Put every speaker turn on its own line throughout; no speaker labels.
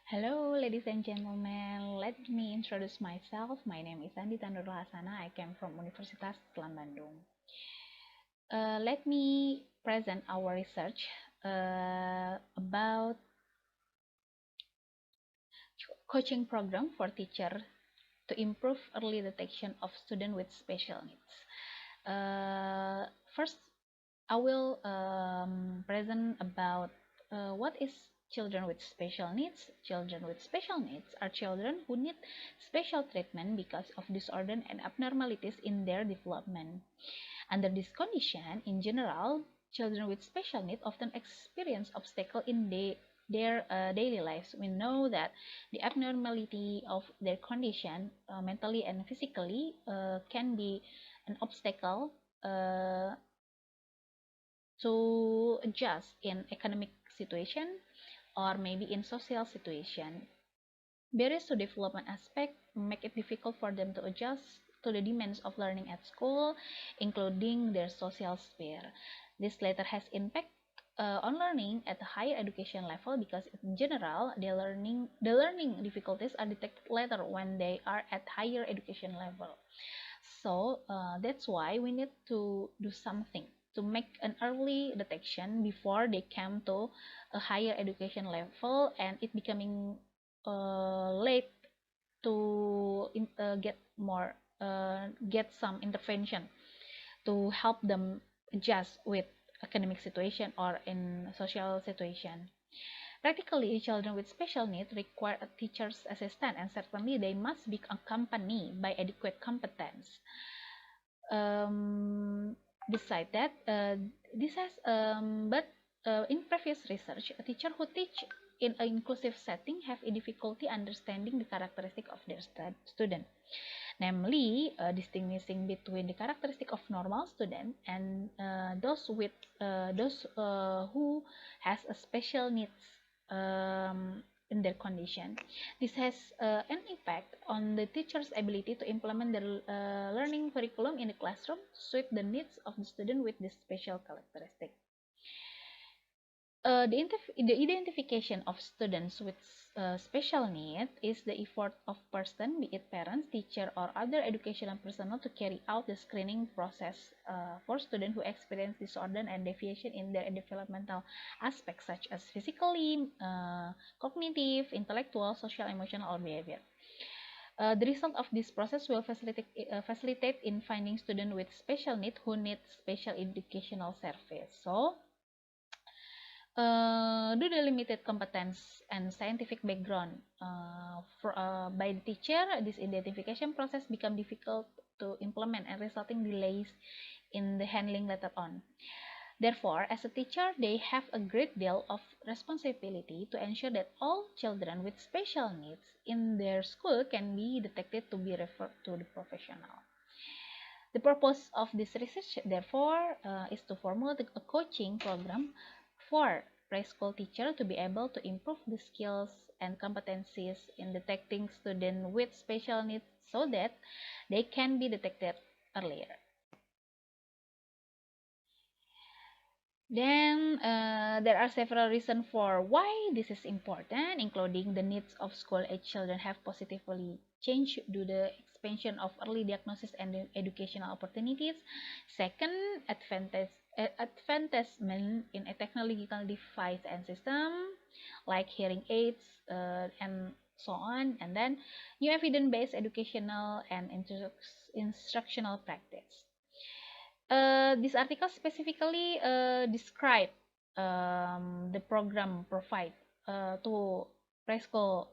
Hello, ladies and gentlemen. Let me introduce myself. My name is Andhita Nurul Khasanah. I came from Universitas Bandung. Let me present our research about coaching program for teacher to improve early detection of students with special needs. First, I will present about what is children with special needs. Children with special needs are children who need special treatment because of disorder and abnormalities in their development. Under this condition, in general, children with special needs often experience obstacles in their daily lives. We know that the abnormality of their condition, mentally and physically, can be an obstacle to adjust in academic situation or maybe in social situation. Barriers to development aspect make it difficult for them to adjust to the demands of learning at school, including their social sphere. This latter has impact on learning at a higher education level because in general the learning difficulties are detected later when they are at higher education level. So that's why we need to do something to make an early detection before they come to a higher education level and it becoming late to get some intervention to help them adjust with academic situation or in social situation. Practically, children with special needs require a teacher's assistance, and certainly they must be accompanied by adequate competence. Besides that, this has but in previous research, a teacher who teach in an inclusive setting have a difficulty understanding the characteristic of their student, namely distinguishing between the characteristic of normal student and those who has a special needs in their condition. This has an impact on the teacher's ability to implement the learning curriculum in the classroom to suit the needs of the student with this special characteristic. The identification of students with special need is the effort of person, be it parents, teacher, or other educational personnel to carry out the screening process for students who experience disorder and deviation in their developmental aspects such as physically, cognitive, intellectual, social, emotional, or behavior. The result of this process will facilitate in finding students with special needs who need special educational service. So, due to limited competence and scientific background by the teacher, this identification process become difficult to implement and resulting delays in the handling later on. Therefore, as a teacher, they have a great deal of responsibility to ensure that all children with special needs in their school can be detected to be referred to the professional. The purpose of this research, therefore, is to formulate a coaching program for preschool teachers to be able to improve the skills and competencies in detecting students with special needs so that they can be detected earlier. Then there are several reasons for why this is important, including the needs of school-age children have positively changed due to the expansion of early diagnosis and educational opportunities. Second, advancement in a technological device and system like hearing aids and so on. And then new evidence-based educational and instructional practice. This article specifically describe the program provide to preschool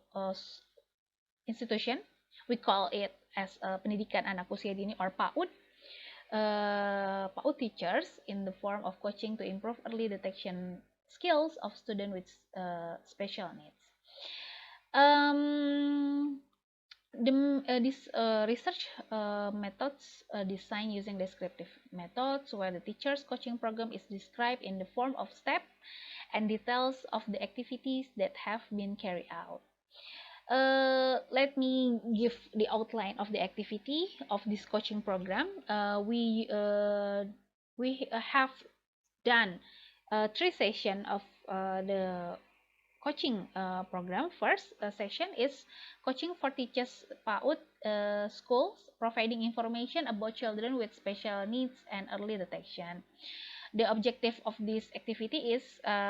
institution. We call it as Pendidikan Anak Usia Dini or PAUD. PAUD teachers in the form of coaching to improve early detection skills of students with special needs. This research methods designed using descriptive methods where the teacher's coaching program is described in the form of steps and details of the activities that have been carried out. Let me give the outline of the activity of this coaching program. We have done 3 sessions of the coaching program. First session is coaching for teachers PAUD schools, providing information about children with special needs and early detection. The objective of this activity is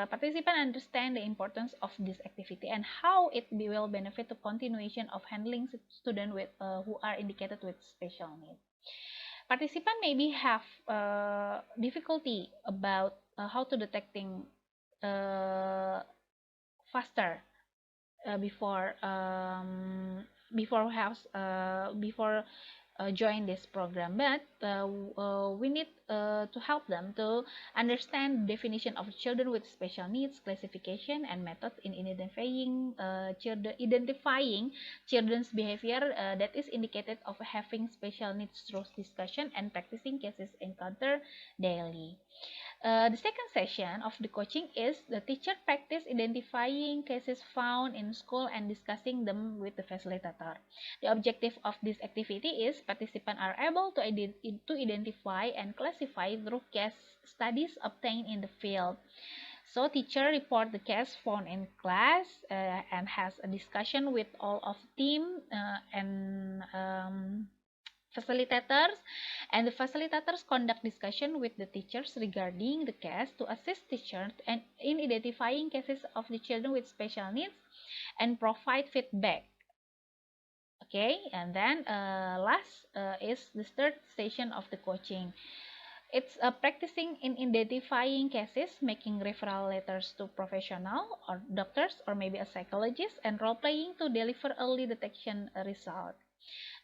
participants understand the importance of this activity and how it will benefit the continuation of handling students with who are indicated with special needs. Participants maybe have difficulty about how to detecting faster before join this program, but we need to help them to understand definition of children with special needs, classification and methods in identifying children's behavior that is indicated of having special needs through discussion and practicing cases encountered daily. The second session of the coaching is the teacher practice identifying cases found in school and discussing them with the facilitator. The objective of this activity is participants are able to identify and classify through case studies obtained in the field. So teacher report the case found in class and has a discussion with all of the team and facilitators, and the facilitators conduct discussion with the teachers regarding the case to assist teachers and in identifying cases of the children with special needs and provide feedback. Okay, and then last is the third session of the coaching. It's practicing in identifying cases, making referral letters to professional or doctors or maybe a psychologist, and role playing to deliver early detection result.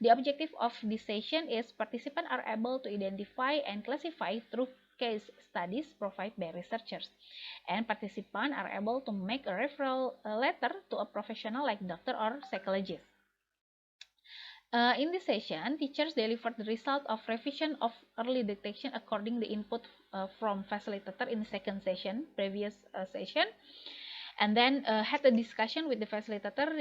The objective of this session is participants are able to identify and classify through case studies provided by researchers, and participants are able to make a referral letter to a professional like doctor or psychologist. In this session, teachers delivered the result of revision of early detection according the input from facilitator in the second session, previous session, and then had a discussion with the facilitator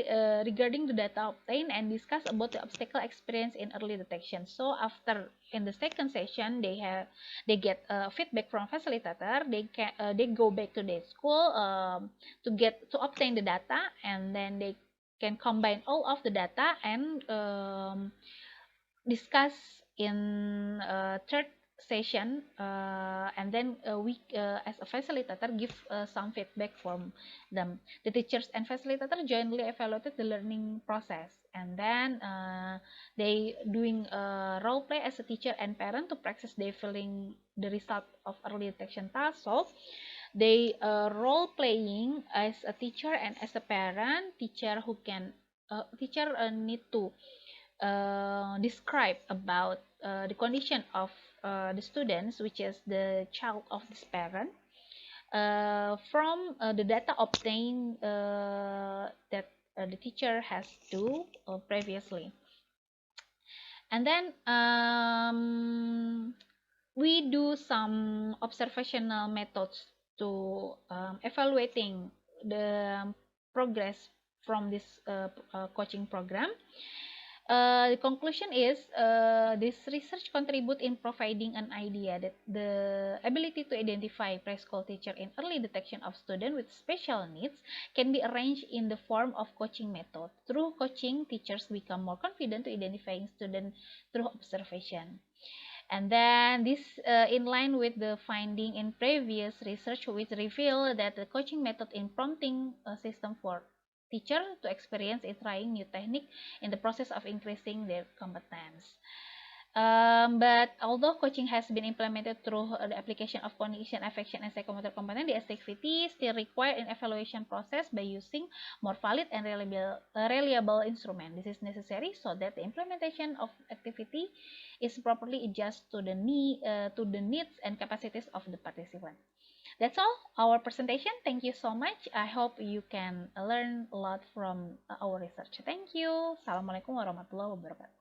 regarding the data obtained and discuss about the obstacle experience in early detection. So after in the second session, they get feedback from facilitator. They go back to their school to obtain the data, and then they can combine all of the data and discuss in third session, and then we as a facilitator give some feedback from them. The teachers and facilitator jointly evaluated the learning process, and then they doing role play as a teacher and parent to practice delivering the result of early detection task. So they role playing as a teacher and as a parent. Teacher need to describe about the condition of the students, which is the child of this parent, from the data obtained that the teacher has do previously. And then we do some observational methods to evaluating the progress from this coaching program. The conclusion is this research contribute in providing an idea that the ability to identify preschool teacher in early detection of students with special needs can be arranged in the form of coaching method. Through coaching, teachers become more confident to identifying students through observation. And then this in line with the finding in previous research, which reveal that the coaching method in prompting a system for teacher to experience in trying new technique in the process of increasing their competence. But although coaching has been implemented through the application of cognition, affection, and psychomotor competence, the activity still require an evaluation process by using more valid and reliable instrument. This is necessary so that the implementation of activity is properly adjusted to the needs and capacities of the participant. That's all our presentation. Thank you so much. I hope you can learn a lot from our research. Thank you. Assalamualaikum warahmatullahi wabarakatuh.